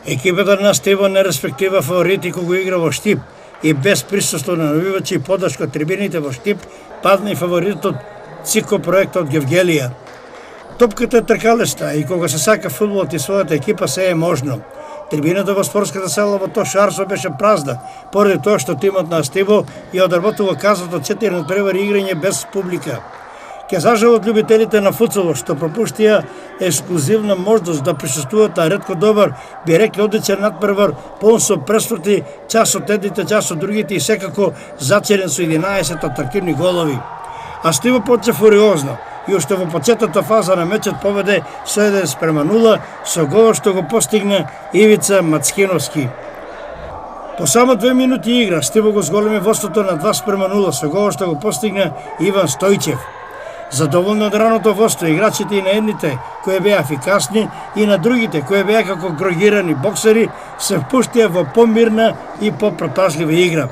Екипата на Стиво не респектива фаворити кога игра во Штип и без присуство на навивачи и подршка од трибините во Штип падна и фаворитот Цико проектот Гевгелија. Топката е тркалеста и кога се сака фудбалот и својата екипа се е можно. Трибината во спортската сала во Шарсо беше празна, поради тоа што тимот на Стиво ја одработува казвото 4 натпревари играње без публика. Ке зажалат љубителите на футсалот што пропуштија ексклузивна можност да присуствуваат на ретко добар, би рекли одличен натпревар, полн со пресврти, час од едните, час од другите и секако зачерен со 11 атрактивни голови. А Стиво почне фуриозно и уште во почетната фаза на мечот поведе со 1:0 со гол што го постигна Ивица Мацкиновски. По само 2 минути игра Стиво го зголеми водството на 2:0 со гол што го постигна Иван Стојчев. Задоволни од раното водство, играчите и на едните, кои беа ефикасни, и на другите, кои беа како грогирани боксери, се впуштија во помирна и попротажлива игра.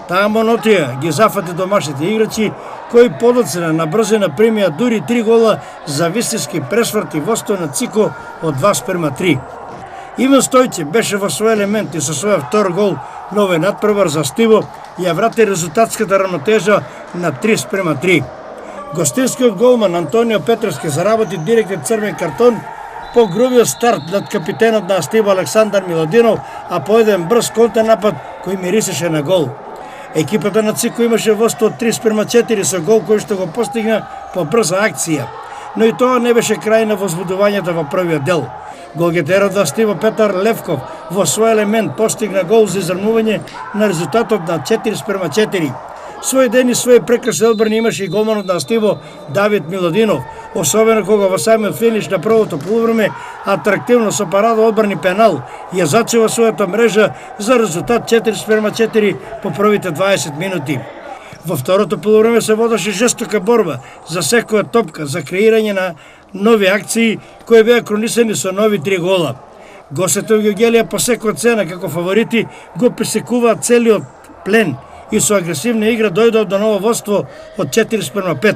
Таа монотија ги зафати домашните играчи, кои подоцна на брзина примија дури 3 гола за вистински пресврт и водство на Цико од 2:3. Иван Стојчев беше во свој елемент и со својот втор гол на овој натпревар за Стиво ја врати резултатската рамнотежа на 3:3. Гостинскиот голман Антонио Петровски заработи директен црвен картон по грубиот старт над капитенот на Стиво Александар Милодинов, а по еден брз контрнапад кој мирисеше на гол. Екипата на Цико имаше водство од 3:4 со гол кој што го постигна по брза акција. Но и тоа не беше крај на возбудувањето во првиот дел. Голгетерот на Стиво Петар Левков во свој елемент постигна гол за изравнување на резултатот на 4:4. Свој ден и свој прекрасни одбрани имаше и голманот на Стиво Давид Милодинов, особено кога во самиот финиш на првото полувреме атрактивно со парада одбрани пенал ја зачува својата мрежа за резултат 4:4 по првите 20 минути. Во второто полувреме се водеше жестока борба за секоја топка, за креирање на нови акции кои беа кронисани со нови 3 гола. Гостите од Гевгелија по секоја цена како фаворити го пресекуваат целиот плен и со агресивна игра дојдоа до ново водство од 4:5.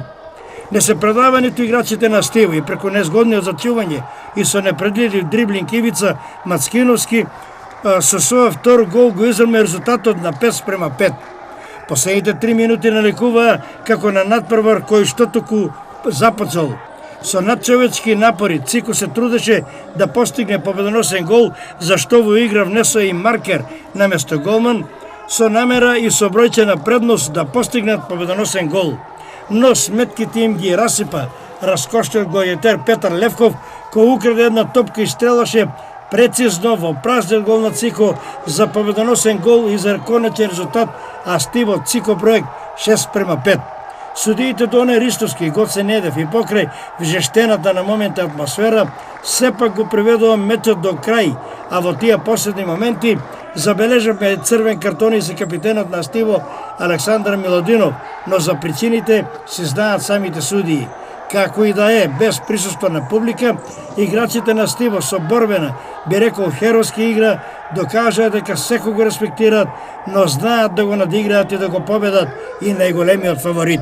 Не се предава ниту играчите на Стиво и преку незгодниот зачување и со непредвидив дриблинг Ивица Мацкиновски со својот втор гол го изравна резултатот на 5:5. Последните 3 минути наликуваа како на натпревар кој што туку започнал. Со надчовечки напори Цико се трудеше да постигне победоносен гол, за што во игра внесоа и маркер наместо голман, со намера и со бројчена предност да постигнат победоносен гол. Но сметките им ги расипа раскошниот голгетер Петар Левков, кој украде една топка и стрелаше прецизно во празниот гол на Цико за победоносен гол и за конечен резултат, а Стиво Цико проект 6:5. Судиите Доне Ристовски и Гоце Недев и покрај вжештената на момента атмосфера сепак го приведува мечот до крај, а во тие последни моменти забележавме црвен картон и за капитенот на Стиво Александар Милодинов, но за причините се знаат самите судии. Како и да е, без присуство на публика, играчите на Стиво со борбена, би рекол хероски игра, докажаа дека секој го респектираат, но знаат да го надиграат и да го победат и најголемиот фаворит.